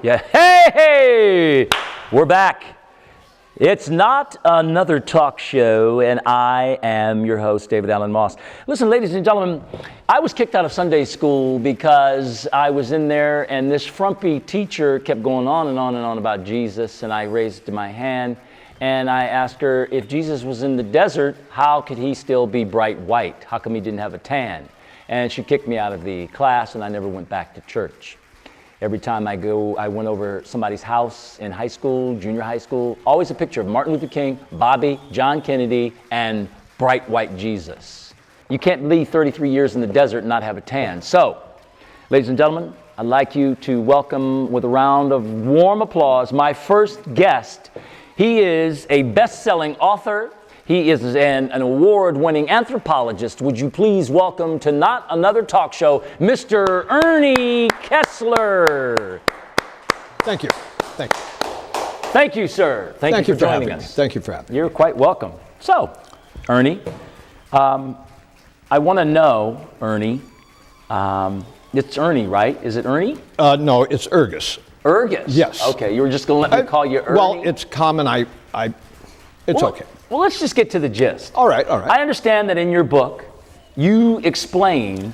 Yeah, hey, we're back. It's not another talk show, and I am your host, David Allen Moss. Listen, ladies and gentlemen, I was kicked out of Sunday school because I was in there, and this frumpy teacher kept going on and on and on about Jesus, and I raised my hand, and I asked her, if Jesus was in the desert, how could he still be bright white? How come he didn't have a tan? And she kicked me out of the class, and I never went back to church. Every time I went over somebody's house in high school, junior high school, always a picture of Martin Luther King, Bobby, John Kennedy, and bright white Jesus. You can't leave 33 years in the desert and not have a tan. So, ladies and gentlemen, I'd like you to welcome with a round of warm applause my first guest. He is a best-selling author. He is an award-winning anthropologist. Would you please welcome to Not Another Talk Show, Mr. Ernie Kessler. Thank you. Thank you. Thank you, sir. Thank you for joining us. Thank you for having me. You're quite welcome. So, Ernie, I want to know, Ernie, it's Ernie, right? Is it Ernie? No, it's Ergus. Ergus? Yes. Okay, you were just going to let me call you Ernie? Well, it's common. It's okay. Well, let's just get to the gist. All right. I understand that in your book, you explain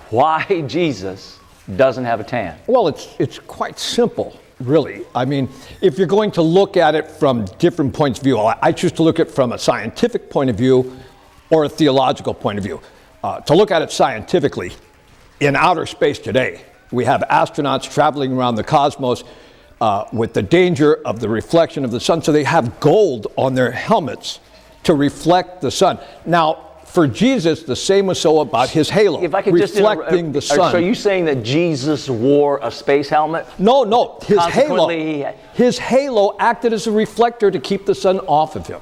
why Jesus doesn't have a tan. Well, it's quite simple, really. I mean, if you're going to look at it from different points of view, I choose to look at it from a scientific point of view or a theological point of view. To look at it scientifically, in outer space today, we have astronauts traveling around the cosmos with the danger of the reflection of the sun. So they have gold on their helmets to reflect the sun. Now, for Jesus, the same was so about his halo, if I could reflecting the sun. So are you saying that Jesus wore a space helmet? No. His halo acted as a reflector to keep the sun off of him.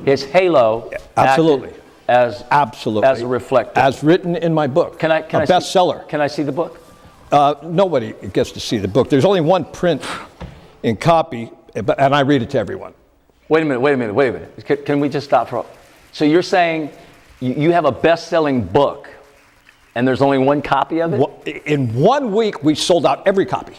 His halo Absolutely. Absolutely. As a reflector. As written in my book. Can I bestseller. Can I see the book? Nobody gets to see the book. There's only one print in copy, and I read it to everyone. Wait a minute. Can we just stop for? So you're saying you have a best-selling book, and there's only one copy of it? Well, in 1 week, we sold out every copy.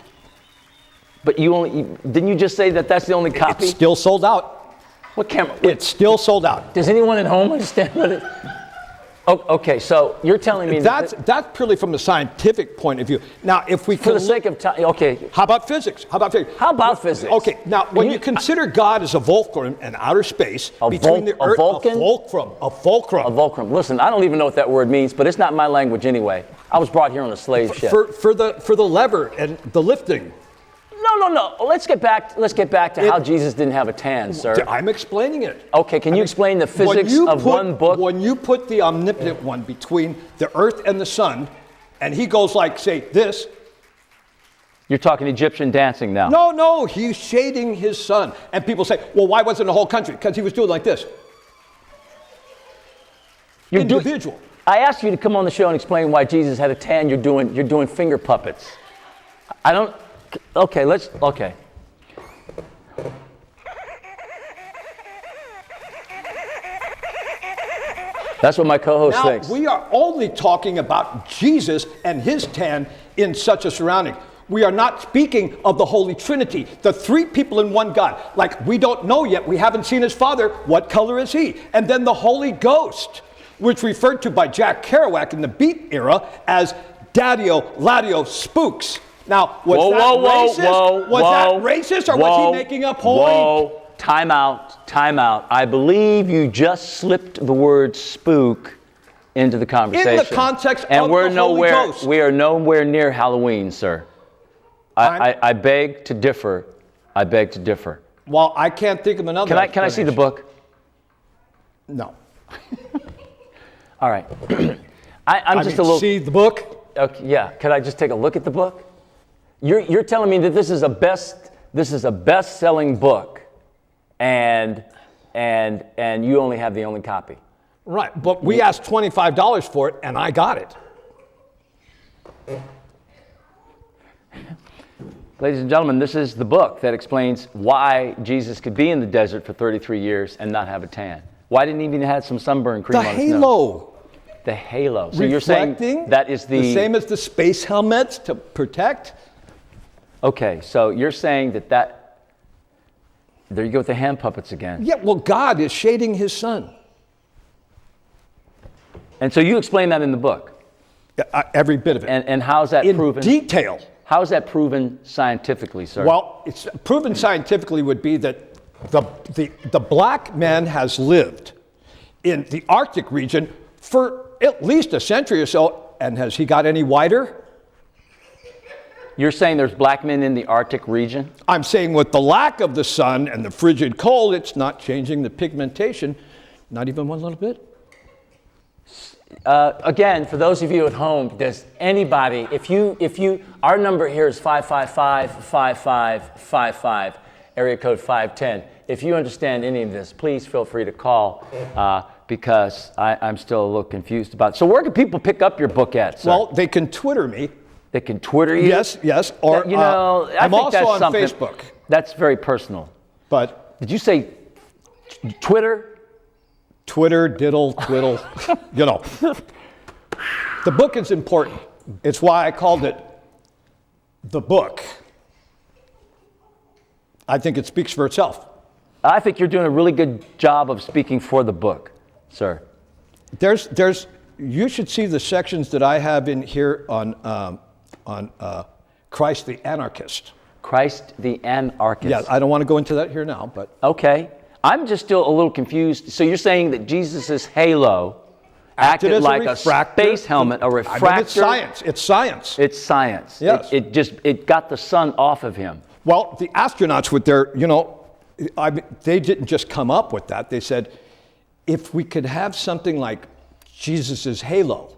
But didn't you just say that that's the only copy? It's still sold out. What camera? It's still sold out. Does anyone at home understand what it? Okay, so you're telling me that's purely from the scientific point of view. Now, if we for the sake of time, okay. How about physics? How about physics? Okay, now when you consider God as a fulcrum in outer space between the earth, a fulcrum. Listen, I don't even know what that word means, but it's not my language anyway. I was brought here on a slave ship. For the lever and the lifting. No. Let's get back to how Jesus didn't have a tan, sir. I'm explaining it. Okay, can you explain the physics of one book? When you put the omnipotent one between the earth and the sun, and he goes like, say, this. You're talking Egyptian dancing now. No, he's shading his sun. And people say, well, why wasn't the whole country? Because he was doing like this. Individual. I asked you to come on the show and explain why Jesus had a tan. You're doing finger puppets. I don't. Okay, okay. That's what my co-host thinks. We are only talking about Jesus and his tan in such a surrounding. We are not speaking of the Holy Trinity, the three people in one God. Like, we don't know yet. We haven't seen his Father. What color is he? And then the Holy Ghost, which referred to by Jack Kerouac in the Beat era as Daddio, Laddio, Spooks. Now, was that racist, or was he making a point? Time out. I believe you just slipped the word spook into the conversation. In the context and of we're the Holy Ghost. We are nowhere near Halloween, sir. I beg to differ. Well, I can't think of another. Can I see the book? No. All right. I'm just a little. See the book? Okay, yeah. Could I just take a look at the book? You're telling me that this is a best-selling book, and you only have the only copy. Right, but we asked $25 for it, and I got it. Ladies and gentlemen, this is the book that explains why Jesus could be in the desert for 33 years and not have a tan. Why didn't he even have some sunburn cream on his nose? The halo. The halo. So you're saying that is the same as the space helmets to protect? Okay, so you're saying that there you go with the hand puppets again. Yeah, well, God is shading his son. And so you explain that in the book. Every bit of it. And how's that in proven? detail. How is that proven scientifically, sir? Well, it's proven scientifically would be that the black man has lived in the Arctic region for at least a century or so. And has he got any whiter? You're saying there's black men in the Arctic region? I'm saying with the lack of the sun and the frigid cold, it's not changing the pigmentation, not even one little bit. Again, for those of you at home, does anybody, if you, our number here is 555-5555, area code 510. If you understand any of this, please feel free to call because I'm still a little confused about it. So where can people pick up your book at, sir? Well, they can Twitter me. They can Twitter you? Yes. Or You know, I I'm think also that's on something- Facebook. That's very personal. But Did you say Twitter? Twitter, diddle, twiddle, you know. The book is important. It's why I called it the book. I think it speaks for itself. I think you're doing a really good job of speaking for the book, sir. You should see the sections that I have in here on Christ the Anarchist. Christ the Anarchist. Yeah, I don't want to go into that here now, but Okay. I'm just still a little confused. So you're saying that Jesus' halo acted as like a refractor. space helmet, a refractor? I mean, it's science. It's science. It's science. Yes. It got the sun off of him. Well, the astronauts with their, they didn't just come up with that. They said, if we could have something like Jesus' halo,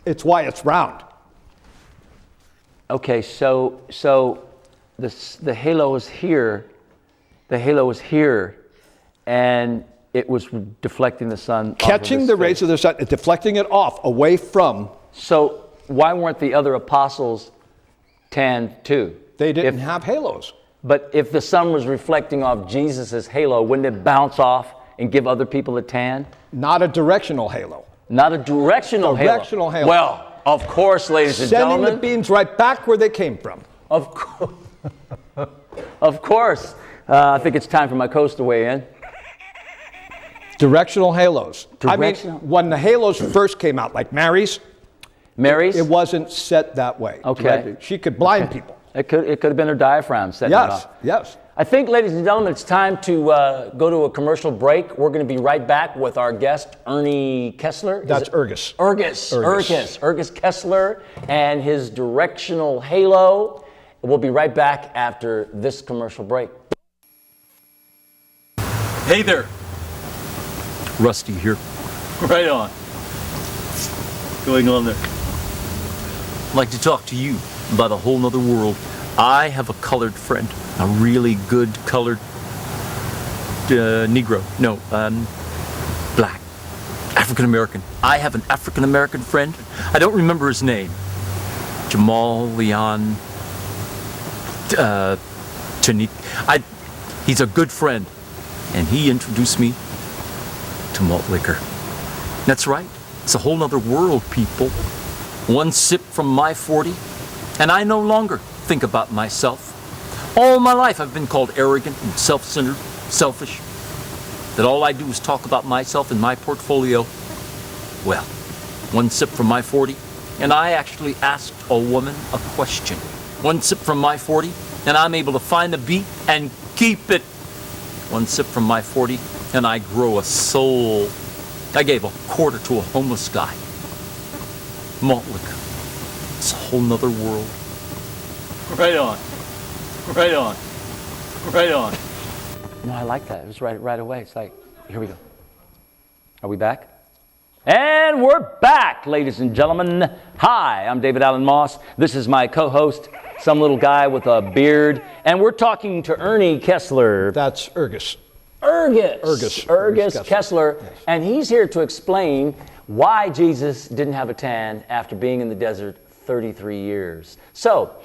it's why it's round. Okay, so the halo is here. The halo is here, and it was deflecting the sun. Catching the rays of the sun, deflecting it off, away from. So why weren't the other apostles tanned too? They didn't have halos. But if the sun was reflecting off Jesus' halo, wouldn't it bounce off and give other people a tan? Not a directional halo. Not a directional halo. Directional halo. Well, of course, ladies and Sending gentlemen. the beams right back where they came from. Of course. Of course. I think it's time for my coach to weigh in. Directional halos. Directional? I mean, when the halos first came out, like Mary's, Mary's? it wasn't set that way. Okay. Directly. She could blind people. It could have been her diaphragm setting it Yes, off. yes. I think, ladies and gentlemen, it's time to go to a commercial break. We're going to be right back with our guest, Ernie Kessler. That's Ergus. Ergus Kessler and his directional halo. We'll be right back after this commercial break. Hey there. Rusty here. Right on. Going on there. I'd like to talk to you about a whole nother world. I have a colored friend, a really good colored Negro. No, black. African American. I have an African American friend. I don't remember his name. Jamal Leon Tanik. He's a good friend. And he introduced me to malt liquor. That's right. It's a whole nother world, people. One sip from my 40, and I no longer think about myself. All my life I've been called arrogant and self-centered, selfish. That all I do is talk about myself and my portfolio. Well, one sip from my 40, and I actually asked a woman a question. One sip from my 40, and I'm able to find the beat and keep it. One sip from my 40, and I grow a soul. I gave a quarter to a homeless guy. Malt liquor. It's a whole nother world. Right on. Right on. Right on. No, I like that. It was right away. It's like, here we go. Are we back? And we're back, ladies and gentlemen. Hi, I'm David Allen Moss. This is my co-host, some little guy with a beard. And we're talking to Ernie Kessler. That's Ergus. Ergus Kessler. Yes. And he's here to explain why Jesus didn't have a tan after being in the desert 33 years. So,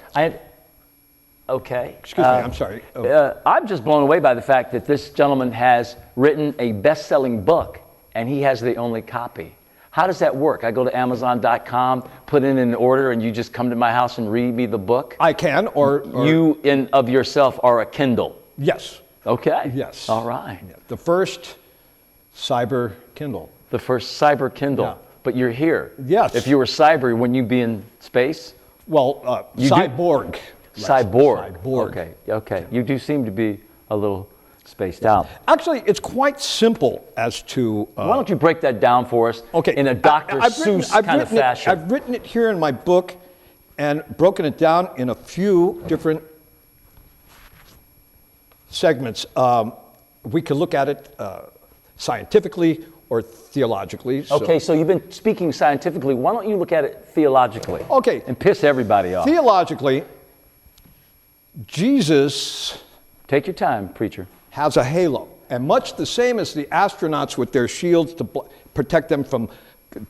okay. Excuse me, I'm sorry. Oh. I'm just blown away by the fact that this gentleman has written a best-selling book, and he has the only copy. How does that work? I go to Amazon.com, put in an order, and you just come to my house and read me the book? I can, or You in of yourself are a Kindle. yes, Okay. yes. All right. Yeah. The first cyber Kindle. The first cyber Kindle. Yeah. But you're here. Yes. If you were cyber, wouldn't you be in space? Well, You do- cyborg. Cyborg. Cyborg. Okay. Okay. You do seem to be a little spaced out. Actually, it's quite simple as to. Why don't you break that down for us Okay. in a Dr. Seuss kind of fashion? I've written it here in my book and broken it down in a few different segments. We could look at it scientifically or theologically. So- Okay, so you've been speaking scientifically. Why don't you look at it theologically? Okay. And piss everybody off. Theologically, Jesus Take your time, preacher. has a halo. And much the same as the astronauts with their shields to protect them from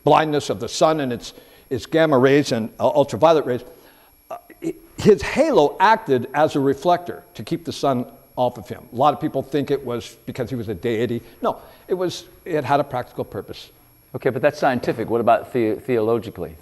blindness of the sun and its gamma rays and ultraviolet rays, his halo acted as a reflector to keep the sun off of him. A lot of people think it was because he was a deity. No, it had a practical purpose. Okay, but that's scientific. What about theologically?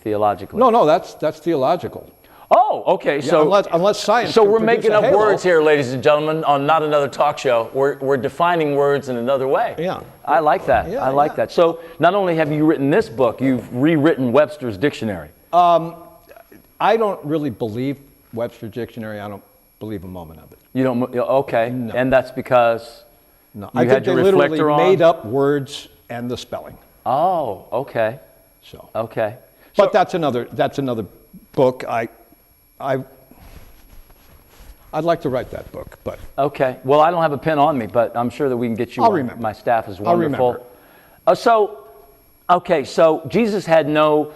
No, that's theological. Oh, okay. Yeah, So unless science. So can we're produce making a up halo. words here, ladies and gentlemen, on Not Another Talk Show. We're defining words in another way. Yeah. I like that. Yeah, I like yeah. that. So not only have you written this book, you've rewritten Webster's Dictionary. I don't really believe Webster's Dictionary. I don't believe a moment of it. You don't. Okay. No. And that's because No, you I had think your they literally reflector on. made up words and the spelling. Oh, okay. So, Okay. but that's another book. I'd like to write that book, but Okay. Well, I don't have a pen on me, but I'm sure that we can get you I'll one. remember. My staff is I'll wonderful. remember. So Jesus had no,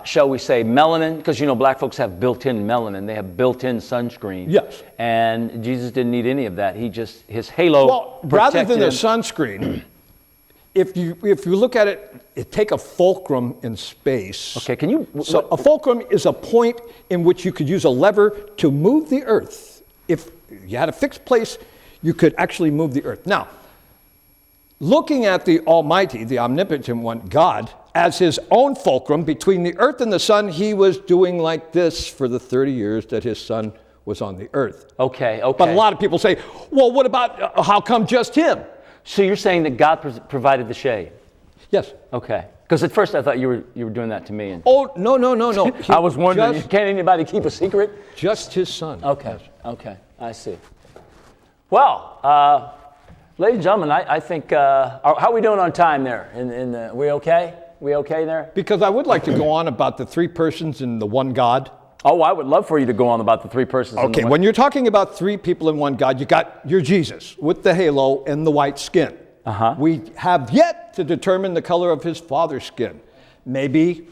shall we say, melanin, because black folks have built-in melanin. They have built-in sunscreen. Yes. And Jesus didn't need any of that. His halo well, rather than protected the him. sunscreen, if you look at it, take a fulcrum in space. Okay, can you? So a fulcrum is a point in which you could use a lever to move the Earth. If you had a fixed place, you could actually move the Earth. Now, looking at the Almighty, the omnipotent one, God, as his own fulcrum between the Earth and the sun, he was doing like this for the 30 years that his son was on the Earth. Okay. But a lot of people say, well, what about, how come just him? So you're saying that God provided the shade? Yes. Okay. Because at first I thought you were doing that to me. And Oh, no. I was wondering, Just, can anybody keep a secret? just his son. Okay. Okay. I see. Well, ladies and gentlemen, I think, how are we doing on time there? We okay? We okay there? Because I would like to go on about the three persons in the one God. Oh, I would love for you to go on about the three persons. in the Okay, one- when you're talking about three people in one God, you got your Jesus with the halo and the white skin. Uh-huh. We have yet to determine the color of his father's skin. Maybe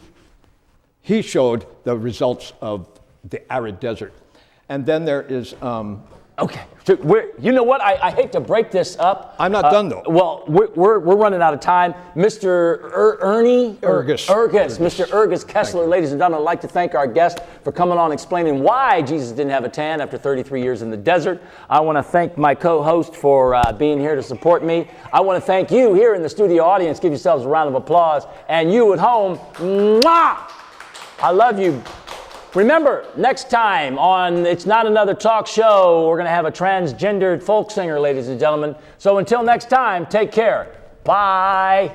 he showed the results of the arid desert. And then there is, Okay. So you know what? I hate to break this up. I'm not done though. Well, we're running out of time. Mr. Ernie? Ergus. Mr. Ergus Kessler, ladies and gentlemen, I'd like to thank our guest for coming on explaining why Jesus didn't have a tan after 33 years in the desert. I want to thank my co-host for being here to support me. I want to thank you here in the studio audience. Give yourselves a round of applause. And you at home, mwah! I love you. Remember, next time on It's Not Another Talk Show, we're going to have a transgendered folk singer, ladies and gentlemen. So until next time, take care. Bye.